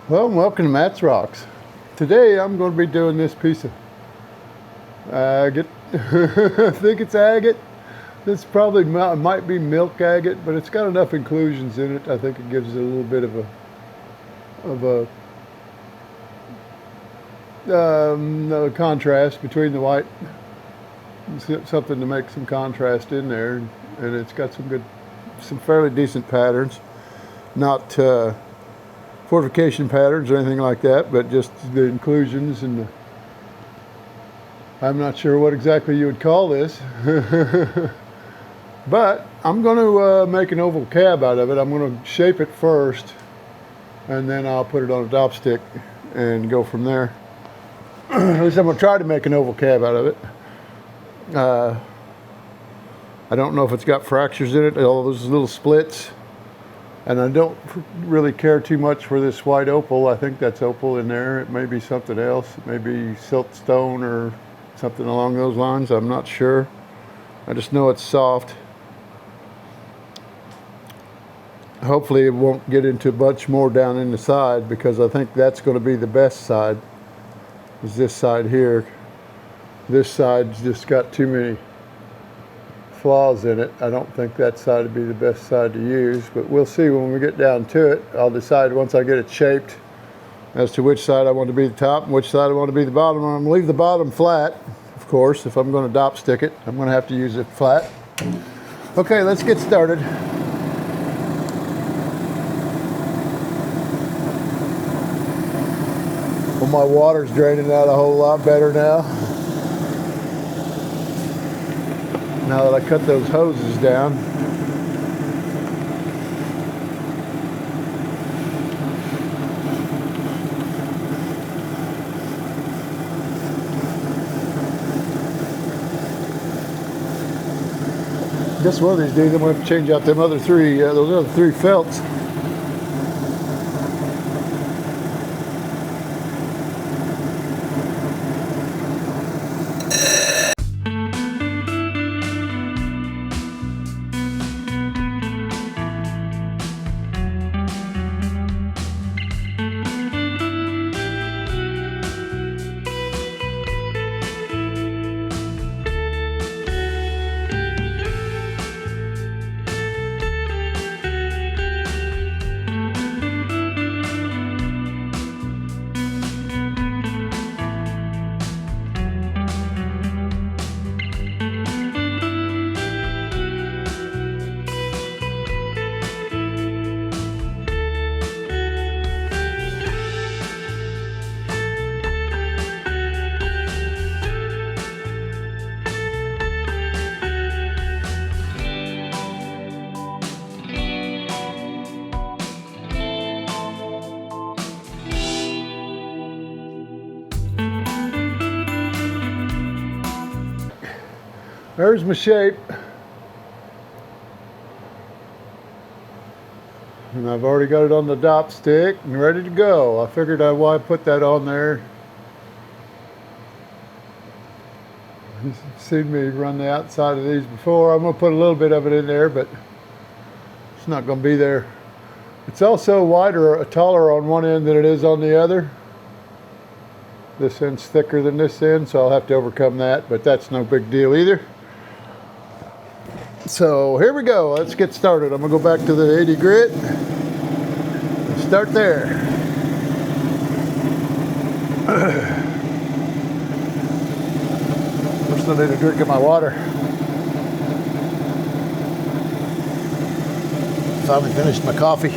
Well, welcome to Matt's Rocks. Today I'm going to be doing this piece of agate. I think it's agate. This probably might be milk agate, but it's got enough inclusions in it. I think it gives it a little bit of a contrast between the white. Something to make some contrast in there, and it's got some fairly decent patterns. Not fortification patterns or anything like that, but just the inclusions and I'm not sure what exactly you would call this. But I'm going to make an oval cab out of it. I'm going to shape it first, and then I'll put it on a dop stick and go from there. At least I'm going to try to make an oval cab out of it. I don't know if it's got fractures in it, all those little splits. And I don't really care too much for this white opal. I think that's opal in there. It may be something else. It may be siltstone or something along those lines. I'm not sure. I just know it's soft. Hopefully it won't get into much more down in the side, because I think that's going to be the best side, is this side here. This side's just got too many flaws in it. I don't think that side would be the best side to use, but we'll see when we get down to it. I'll decide once I get it shaped as to which side I want to be the top and which side I want to be the bottom. I'm going to leave the bottom flat, of course. If I'm going to dop stick it, I'm going to have to use it flat. Okay, let's get started. Well, my water's draining out a whole lot better now. Now that I cut those hoses down. Guess one of these days I'm going to have to change out those other three felts. There's my shape. And I've already got it on the dop stick and ready to go. I figured why put that on there. You've seen me run the outside of these before. I'm going to put a little bit of it in there, but it's not going to be there. It's also wider, taller on one end than it is on the other. This end's thicker than this end, so I'll have to overcome that, but that's no big deal either. So here we go. Let's get started. I'm going to go back to the 80 grit and start there. First I need a drink of my water. Finally finished my coffee.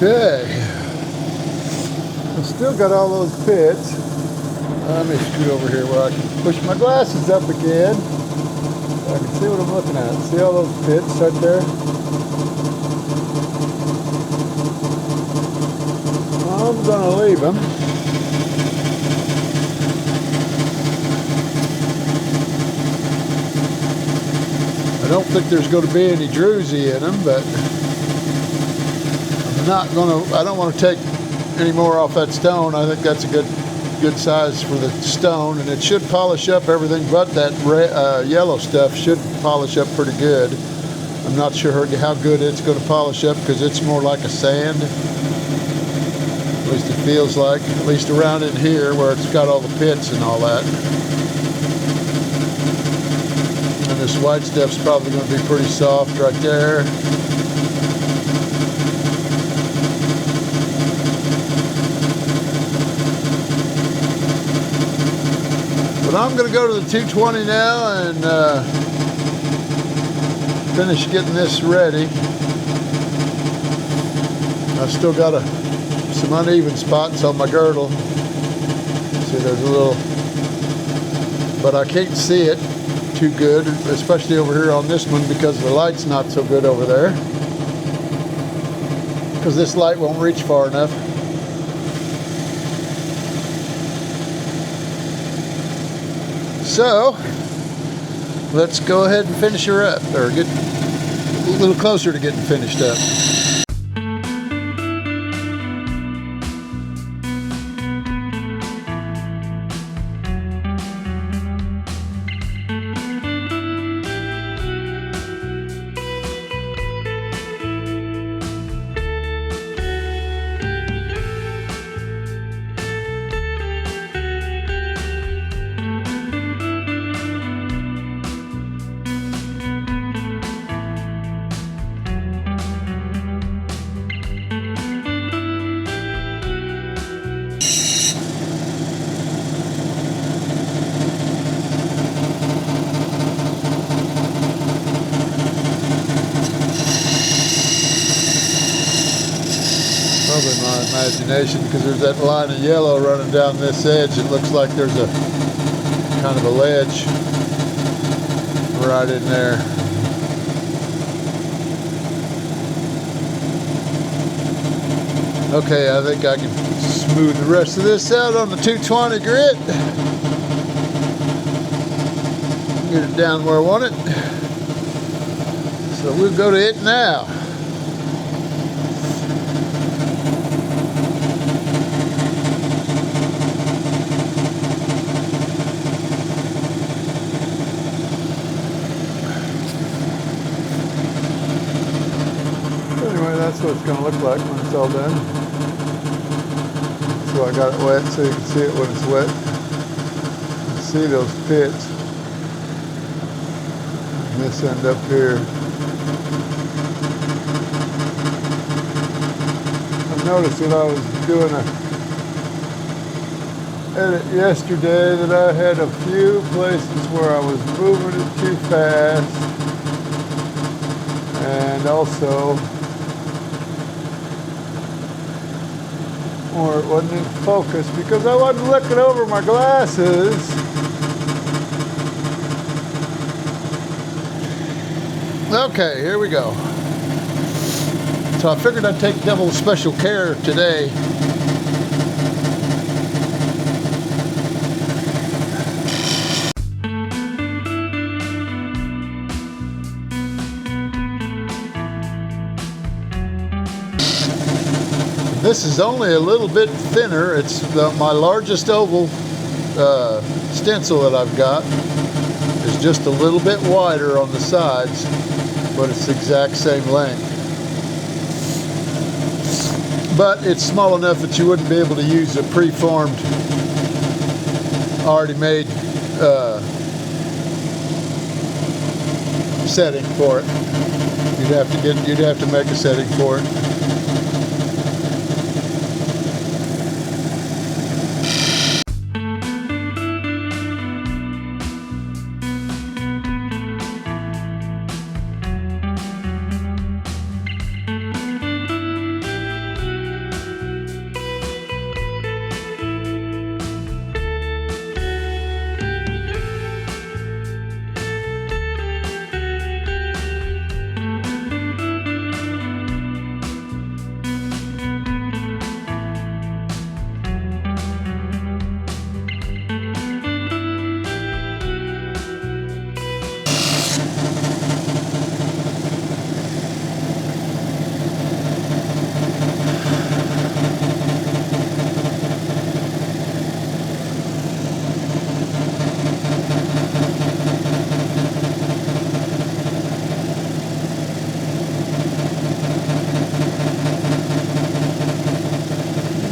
Okay. I still got all those pits. Let me scoot over here where I can push my glasses up again. So I can see what I'm looking at. See all those pits right there? I'm gonna leave them. I don't think there's going to be any druzy in them, but I don't want to take any more off that stone. I think that's a good size for the stone, and it should polish up everything but that yellow stuff should polish up pretty good. I'm not sure how good it's going to polish up because it's more like a sand. At least it feels like, at least around in here where it's got all the pits and all that. And this white stuff's probably going to be pretty soft right there. But I'm going to go to the 220 now and finish getting this ready. I've still got some uneven spots on my girdle. See, there's a little, but I can't see it too good, especially over here on this one because the light's not so good over there. Because this light won't reach far enough. So, let's go ahead and finish her up, or get a little closer to getting finished up. Probably my imagination, because there's that line of yellow running down this edge. It looks like there's a kind of a ledge right in there. Okay, I think I can smooth the rest of this out on the 220 grit. Get it down where I want it. So we'll go to it now. That's what it's going to look like when it's all done. So I got it wet so you can see it when it's wet. You can see those pits. And this end up here. I noticed when I was doing a edit yesterday that I had a few places where I was moving it too fast. And also or it wasn't in focus because I wasn't looking over my glasses. Okay, here we go. So I figured I'd take double special care today. This is only a little bit thinner. It's my largest oval stencil that I've got is just a little bit wider on the sides, but it's the exact same length. But it's small enough that you wouldn't be able to use a preformed, already made setting for it. You'd have to make a setting for it.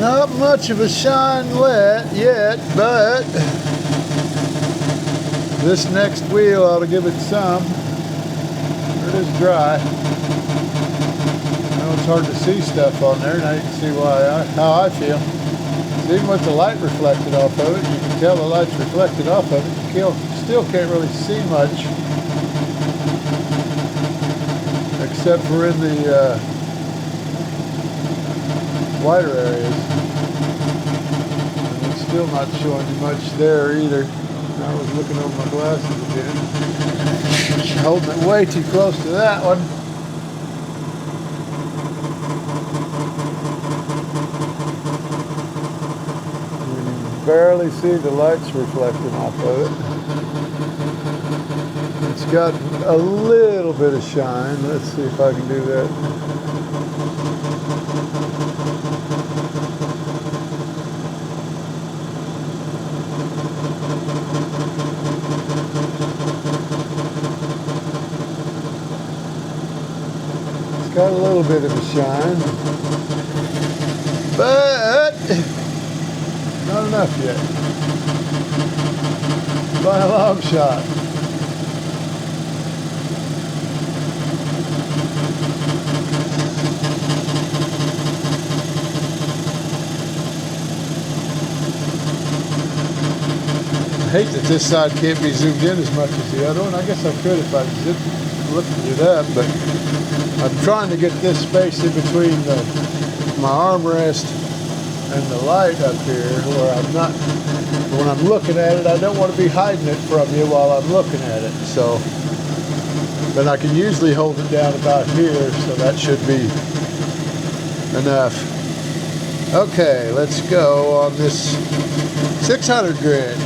Not much of a shine yet, but this next wheel ought to give it some. It is dry. I know it's hard to see stuff on there, and I can see how I feel. So even with the light reflected off of it, you can tell the light's reflected off of it. You still can't really see much, except for in the wider areas. And it's still not showing you much there either. I was looking over my glasses again. Holding it way too close to that one. You can barely see the lights reflecting off of it. It's got a little bit of shine. Let's see if I can do that. Got a little bit of a shine, but not enough yet. By a long shot. I hate that this side can't be zoomed in as much as the other one. I guess I could if I lifted it up, but I'm trying to get this space in between my armrest and the light up here where I'm not, when I'm looking at it, I don't want to be hiding it from you while I'm looking at it. So, but I can usually hold it down about here, so that should be enough. Okay, let's go on this 600 grit.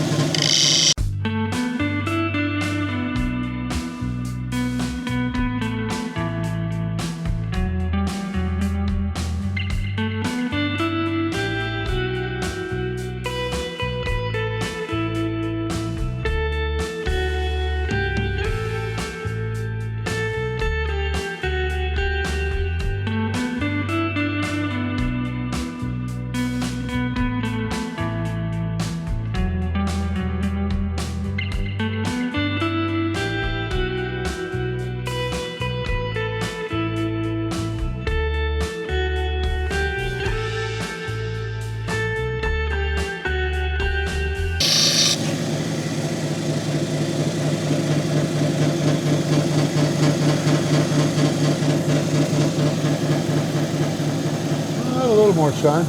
A little more shine.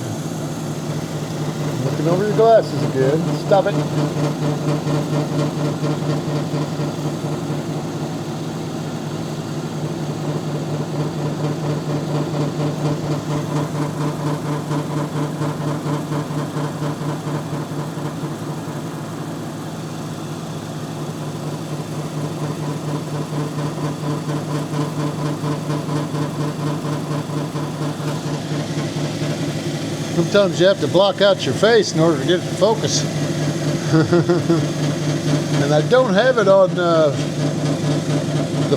Looking over your glasses again. Stop it. Sometimes you have to block out your face in order to get it to focus. And I don't have it on the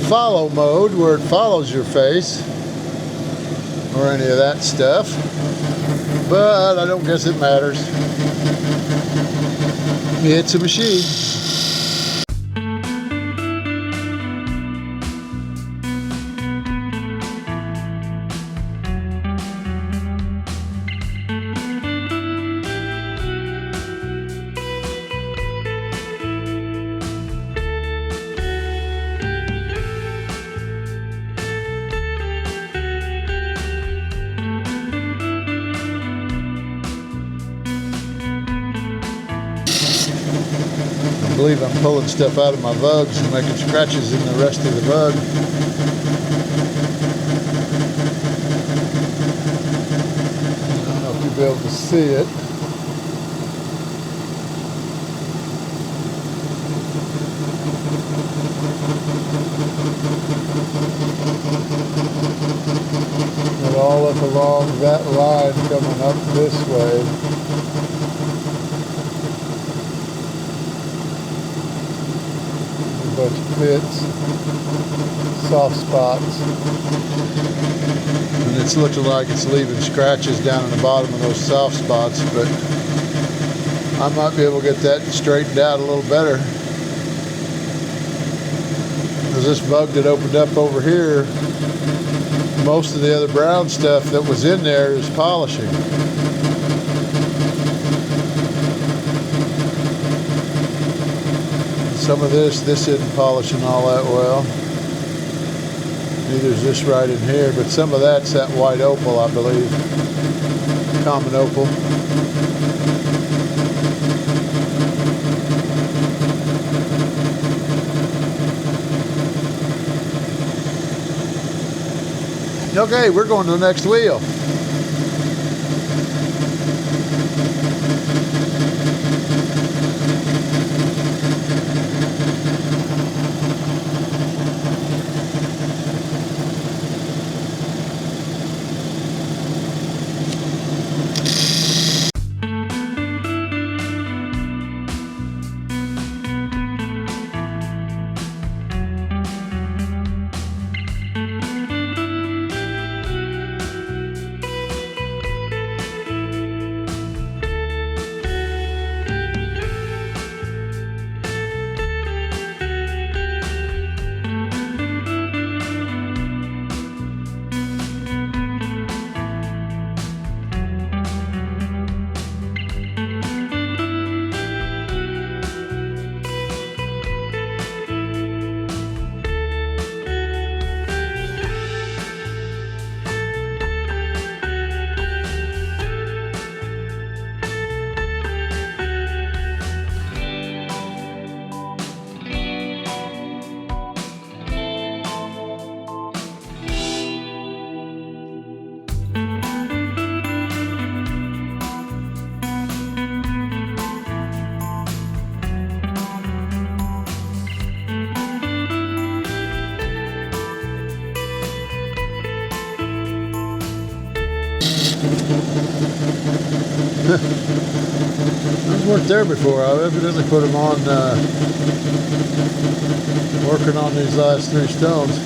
follow mode where it follows your face or any of that stuff, but I don't guess it matters. It's a machine. I believe I'm pulling stuff out of my bugs and making scratches in the rest of the bug. I don't know if you'll be able to see it. But all up along that line coming up this way. Bunch of pits, soft spots. And it's looking like it's leaving scratches down in the bottom of those soft spots, but I might be able to get that straightened out a little better. Because this bug that opened up over here, most of the other brown stuff that was in there is polishing. Some of this isn't polishing all that well. Neither is this right in here, but some of that's that white opal, I believe. Common opal. Okay, we're going to the next wheel. Those weren't there before. I evidently put them on, working on these last 3 stones.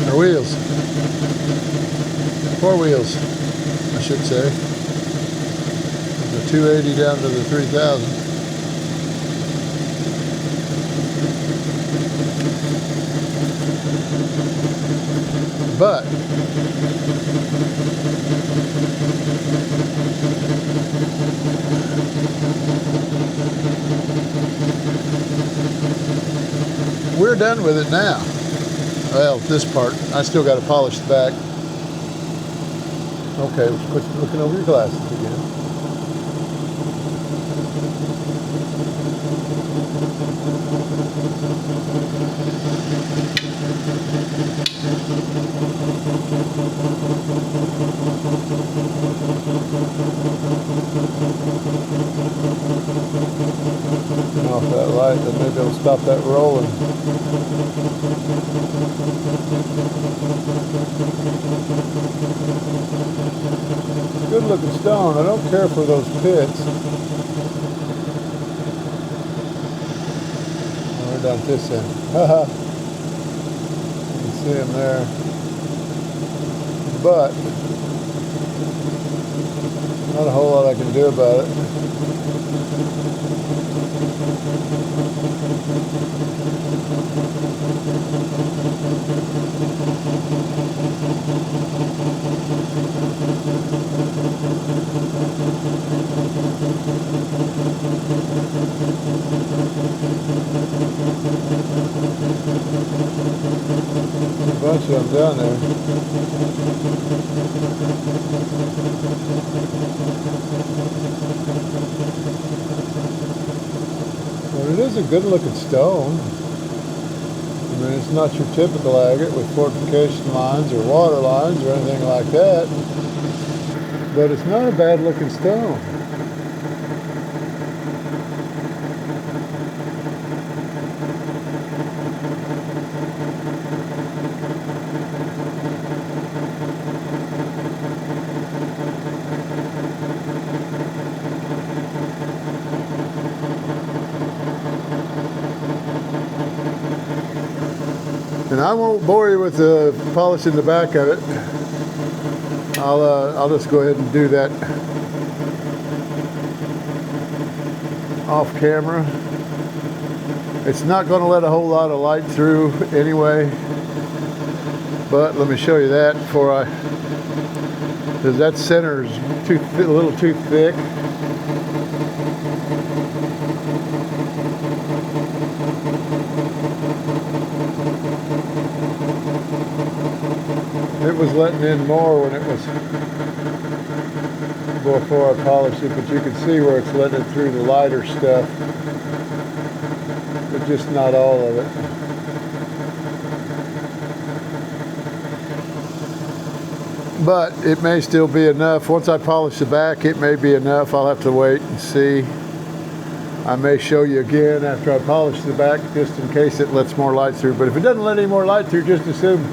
Or wheels. 4 wheels, I should say. The 280 down to the 3000. But we're done with it now. Well, this part, I still got to polish the back. Okay, let's quit looking over your glasses again. Turn off that light, then maybe it'll stop that rolling. Good looking stone. I don't care for those pits. Oh, we're down this end. Haha. You can see them there. But not a whole lot I can do about it. There's a bunch of them down there. Well, it is a good looking stone. I mean, it's not your typical agate with fortification lines or water lines or anything like that. But it's not a bad looking stone. And I won't bore you with polishing the back of it. I'll just go ahead and do that off camera. It's not going to let a whole lot of light through anyway, but let me show you that before because that center is a little too thick. It was letting in more when it was before I polished it, but you can see where it's letting it through the lighter stuff, but just not all of it. But it may still be enough. Once I polish the back, it may be enough. I'll have to wait and see. I may show you again after I polish the back, just in case it lets more light through. But if it doesn't let any more light through, just assume,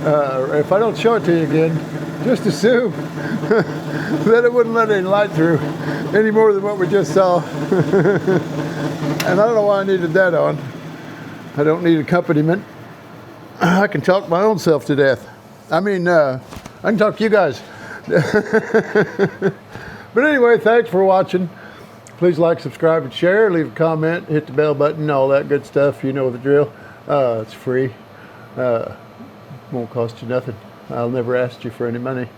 if I don't show it to you again, just assume that it wouldn't let any light through any more than what we just saw. And I don't know why I needed that on. I don't need accompaniment. I can talk my own self to death. I mean, I can talk to you guys. But anyway, thanks for watching. Please like, subscribe, and share. Leave a comment, hit the bell button, all that good stuff. You know the drill. It's free. Won't cost you nothing. I'll never ask you for any money.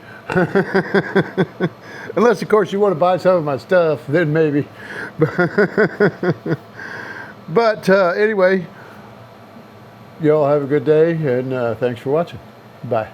Unless, of course, you want to buy some of my stuff, then maybe. But anyway, y'all have a good day, and thanks for watching. Bye.